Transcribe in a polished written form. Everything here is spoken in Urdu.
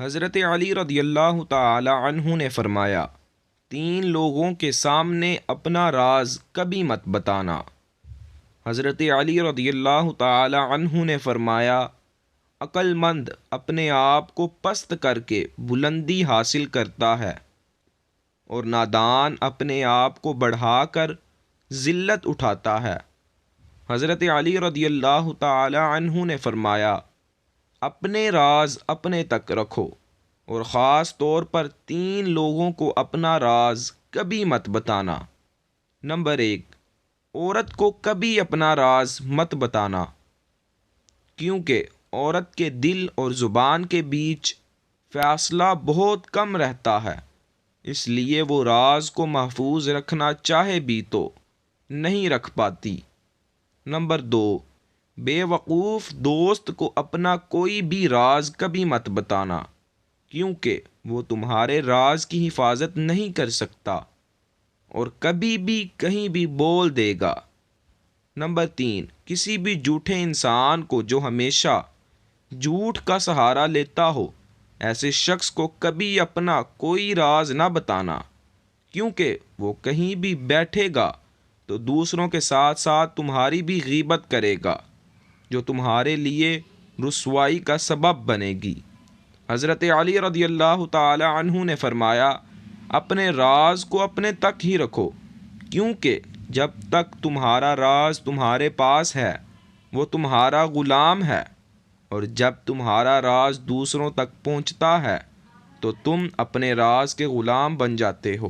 حضرت علی رضی اللہ تعالی عنہ نے فرمایا، 3 لوگوں کے سامنے اپنا راز کبھی مت بتانا۔ حضرت علی رضی اللہ تعالی عنہ نے فرمایا، عقل مند اپنے آپ کو پست کر کے بلندی حاصل کرتا ہے اور نادان اپنے آپ کو بڑھا کر ذلت اٹھاتا ہے۔ حضرت علی رضی اللہ تعالی عنہ نے فرمایا، اپنے راز اپنے تک رکھو اور خاص طور پر 3 لوگوں کو اپنا راز کبھی مت بتانا۔ نمبر 1، عورت کو کبھی اپنا راز مت بتانا، کیونکہ عورت کے دل اور زبان کے بیچ فاصلہ بہت کم رہتا ہے، اس لیے وہ راز کو محفوظ رکھنا چاہے بھی تو نہیں رکھ پاتی۔ نمبر 2، بے وقوف دوست کو اپنا کوئی بھی راز کبھی مت بتانا، کیونکہ وہ تمہارے راز کی حفاظت نہیں کر سکتا اور کبھی بھی کہیں بھی بول دے گا۔ نمبر 3، کسی بھی جھوٹے انسان کو جو ہمیشہ جھوٹ کا سہارا لیتا ہو، ایسے شخص کو کبھی اپنا کوئی راز نہ بتانا، کیونکہ وہ کہیں بھی بیٹھے گا تو دوسروں کے ساتھ ساتھ تمہاری بھی غیبت کرے گا، جو تمہارے لیے رسوائی کا سبب بنے گی۔ حضرت علی رضی اللہ تعالی عنہ نے فرمایا، اپنے راز کو اپنے تک ہی رکھو، کیونکہ جب تک تمہارا راز تمہارے پاس ہے وہ تمہارا غلام ہے، اور جب تمہارا راز دوسروں تک پہنچتا ہے تو تم اپنے راز کے غلام بن جاتے ہو۔